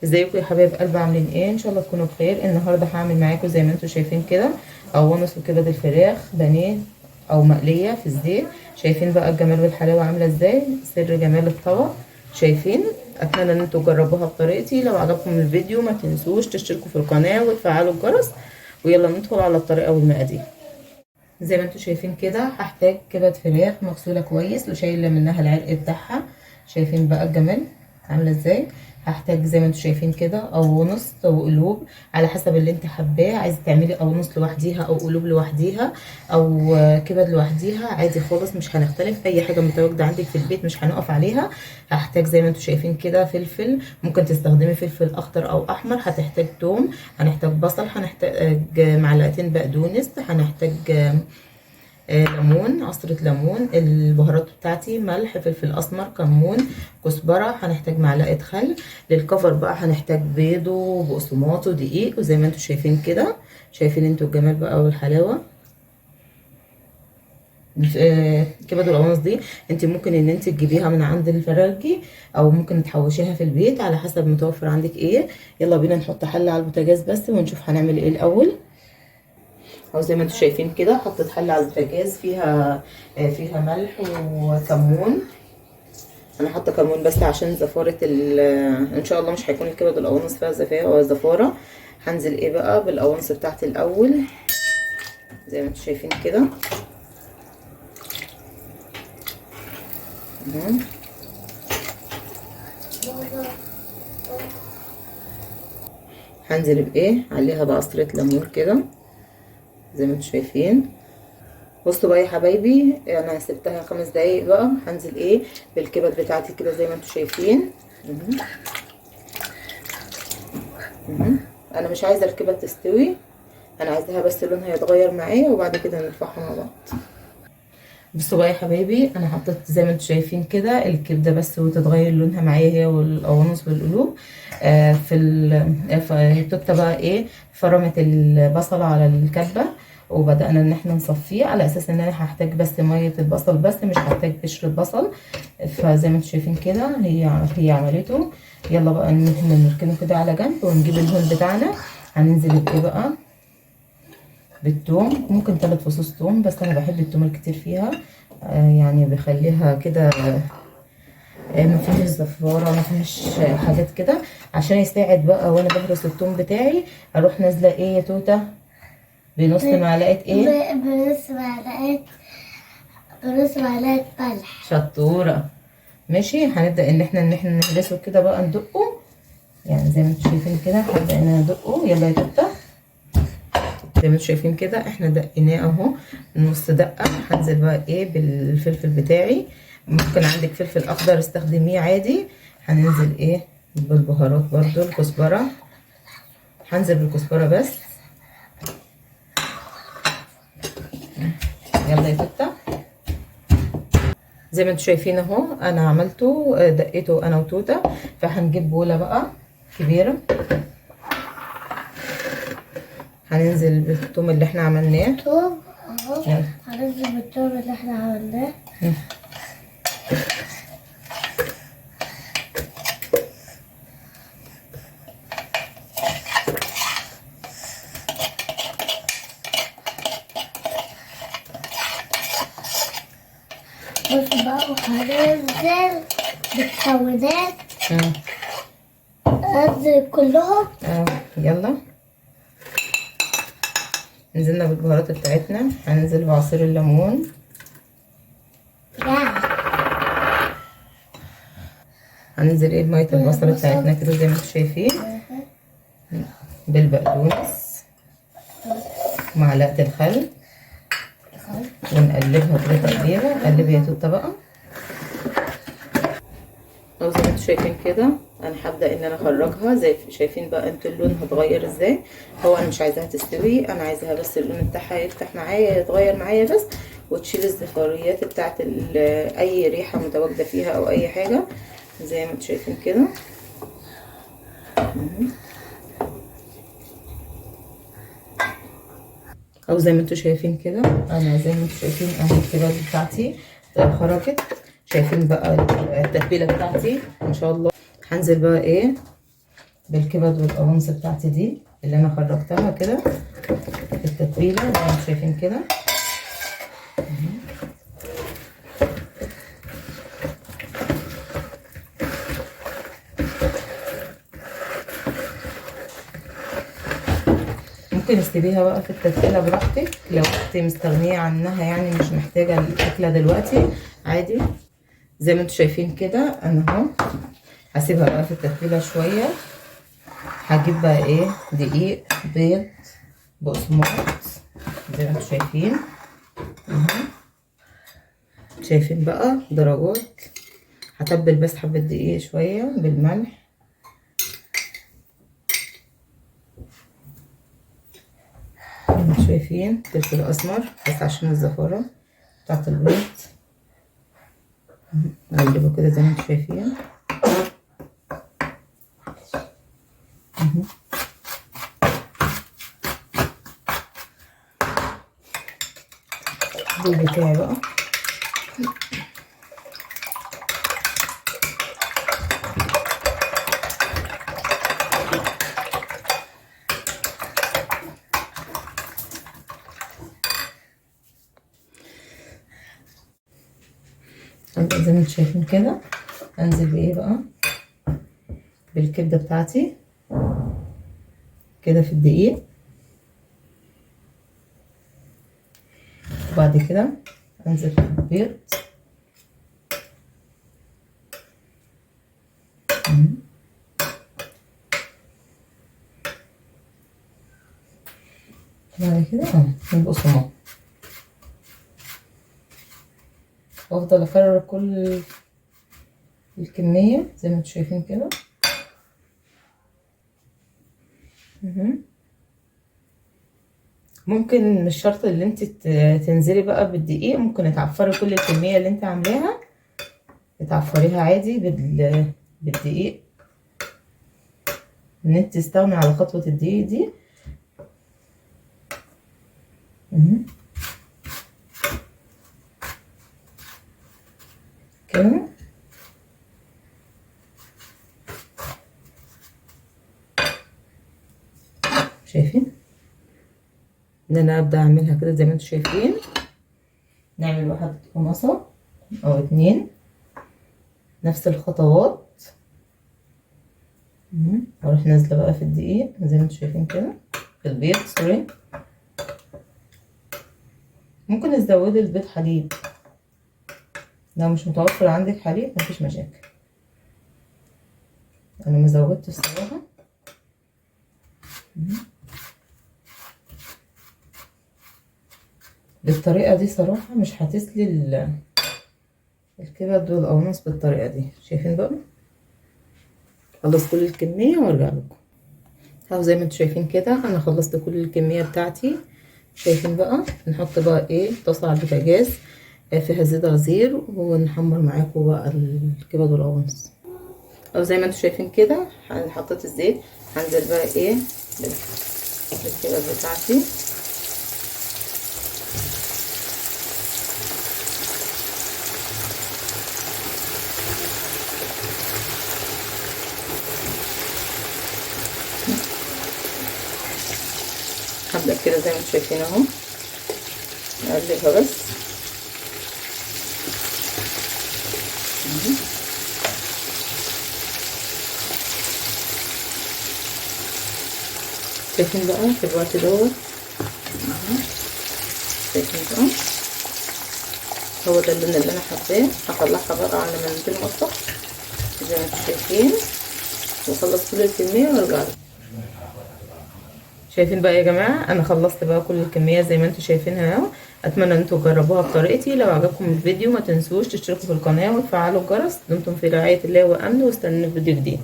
ازيكم يا حبايب قلب، عاملين ايه؟ ان شاء الله تكونوا بخير. النهارده هعمل معاكم زي ما انتم شايفين كده قوانص وكبد الفراخ بانيه او مقليه في الزيت. شايفين بقى الجمال والحلاوه عامله ازاي، سر جمال الطبق. شايفين؟ اتمنى ان انتم تجربوها بطريقتي. لو عجبكم الفيديو ما تنسوش تشتركوا في القناه وتفعلوا الجرس. ويلا ندخل على الطريقه والمقادير. زي ما انتم شايفين كده هحتاج كبد فراخ مغسوله كويس وشايله منها العرق بتاعها. شايفين بقى الجمال عامله ازاي. هحتاج زي ما انتم شايفين كده قوانص وقلوب على حسب اللي انت حباه. عايزه تعملي قوانص لوحديها او قلوب لوحديها او كبد لوحديها عادي خالص، مش هنختلف. اي حاجه متواجده عندك في البيت مش هنقف عليها. هحتاج زي ما انتم شايفين كده فلفل، ممكن تستخدمي فلفل اخضر او احمر. هتحتاج توم، هنحتاج بصل، هنحتاج معلقتين بقدونس، هنحتاج ليمون، عصرة ليمون. البهارات بتاعتي ملح، فلفل اسمر، كمون، كزبرة. هنحتاج معلقة خل. للكفر بقى هنحتاج بيض وبقسماط ودقيق. وزي ما انتم شايفين كده، شايفين انتوا الجمال بقى والحلاوة. كبد القوانص دي انت ممكن ان انت تجيبيها من عند الفراخي او ممكن تحوشيها في البيت على حسب متوفر عندك ايه. يلا بينا نحط حلة على البوتاجاز بس ونشوف هنعمل ايه الاول. اهو زي ما انتم شايفين كده حطيت حله على البوتاجاز فيها ملح وكمون. انا حاطه كمون بس عشان زفاره ان شاء الله مش هيكون الكبد القوانص فيها زفاره. هنزل ايه بقى بالقوانص بتاعتي الاول زي ما انتم شايفين كده. هنزل بايه عليها بعصره ليمون كده زي ما انتم شايفين. بصوا بقى يا حبايبي، انا سبتها 5 دقايق بقى. هنزل ايه بالكبد بتاعتي كده زي ما انتم شايفين. انا مش عايزه الكبد تستوي، انا عايزاها بس لونها يتغير معايا وبعد كده نرفعها مع بعض. بصوا بقى يا حبايبي، انا حطيت زي ما انتم شايفين كده الكبده بس وتتغير لونها معايا هي والقوانص والقلوب. التوته بقى ايه، فرمت البصل على الكبه وبدأنا ان احنا نصفيه على اساس ان انا هحتاج بس ميه البصل بس، مش هحتاج قشر البصل. فزي ما انتم شايفين كده هي عملته. يلا بقى ان احنا نركنه كده على جنب ونجيب الهون بتاعنا. هننزل بايه بقى بالثوم، ممكن 3 فصوص ثوم بس انا بحب الثوم الكتير فيها. يعني بخليها كده ما فيهاش زفاره، ما فيهاش حاجات كده عشان يساعد بقى. وانا بهرس الثوم بتاعي اروح نازله ايه يا توته بنص معلقه ايه، بنص معلقه ملح. شطوره. ماشي، هنبدا ان احنا نهرسه كده بقى ندقه. يعني زي ما انتم شايفين كده هبدا ان انا ادقه. يلا يا توته زي ما انتم شايفين كده احنا دقيناه اهو نص دقه. هنزل بقى ايه بالفلفل بتاعي، ممكن عندك فلفل اخضر استخدميه عادي. هننزل ايه بالبهارات برضو، الكزبره. هنزل بالكزبره بس. يلا يا توته زي ما انتم شايفين اهو انا عملته دقيته انا وتوته. فهنجيب بوله بقى كبيره، هننزل بالثوم اللي احنا عملناه. توم اهو، هننزل بالثوم اللي احنا عملناه. بص بقى، وهننزل بالمكونات. انزل كلهم. يلا نزلنا بالبهارات بتاعتنا. هننزل بعصير الليمون. هننزل ايه بميه البصل بتاعتنا كده زي ما انتم شايفين، بالبقدونس، معلقه الخل، ونقلبها كده تقليبه. قلبي يا توته بقى. اهو زي ما انتم شايفين كده انا هبدا ان انا اخرجها. زي شايفين بقى انتوا اللون هتغير ازاي. هو انا مش عايزاها تستوي، انا عايزاها بس اللون بتاعها يفتح معايا يتغير معايا بس، وتشيل الزفاريات بتاعت اي ريحه متواجده فيها او اي حاجه زي ما انتم شايفين كده. او زي ما انتم شايفين كده انا زي ما انتم شايفين اهي الكبد بتاعتي خرجت. شايفين بقى التتبيله بتاعتي ما شاء الله. هنزل بقى ايه بالكبد والقوانص بتاعتي دي اللي انا خرجتها كده في التتبيله زي ما انتم شايفين كده. ممكن تسيبيها بقى في التتبيله براحتك لو انت مستغنيه عنها، يعني مش محتاجه الاكله دلوقتي عادي. زي ما انتم شايفين كده انا اهو هسيبها بقى في التتبيله شويه. هجيب بقى ايه دقيق، بيض، بقسماط زي ما انتم شايفين. شايفين بقى درجات. هتبل بس حبه دقيق شويه بالملح. شايفين فلفل اسمر بس عشان الزفاره بتاعت البيض. نقلبه كده زي ما انتم شايفين. البيض بتاعي بقى زي ما انتم شايفين كده. انزل بايه بقى؟ بالكبده بتاعتي كده في الدقيق، وبعد كده انزل بالبيض. بعد كده البقسماط، وافضل اكرر كل الكميه زي ما انتم شايفين كده. ممكن مش شرط اللي انت تنزلي بقى بالدقيق، ممكن تعفري كل الكميه اللي انت عاملاها، تعفريها عادي بالدقيق، ان انت تستغني على خطوه الدقيق دي. كده شايفين ان انا ابدا اعملها كده زي ما انتم شايفين. نعمل واحد قماصه او اتنين نفس الخطوات. اروح نازله بقى في الدقيق زي ما انتم شايفين كده، في البيض سوري. ممكن تزودي البيض حليب لو مش متوفر عندك حليب، مفيش مشاكل. انا ما زودتش الصراحه. بالطريقه دي صراحه مش هتسلي الكبد والقوانص بالطريقه دي. شايفين بقى؟ خلص كل الكميه وارجع لكم. اهو زي ما انتم شايفين كده انا خلصت كل الكميه بتاعتي. شايفين بقى؟ نحط بقى ايه طاسه على البوتاجاز فيها زيت غزير ونحمر معاكم بقى الكبد والقوانص. او زي ما انتم شايفين كده حطيت الزيت، هنزل بقى ايه بالكبد بتاعتي. هبدأ كده زي ما انتم شايفين اهو نقلبها بس. شايفين بقى في الوقت دوت شايفين بقى هو ده اللون اللي انا حباه. هطلعها بقى على مناديل المطبخ زي ما انتم شايفين واخلص كل الكميه وارجع لكم. شايفين بقى يا جماعه انا خلصت بقى كل الكميه زي ما انتم شايفينها اهو. اتمنى ان انتم تجربوها بطريقتي. لو عجبكم الفيديو ما تنسوش تشتركوا في القناه وتفعلوا الجرس. دمتم في رعايه الله وامن، واستنوا فيديو جديد.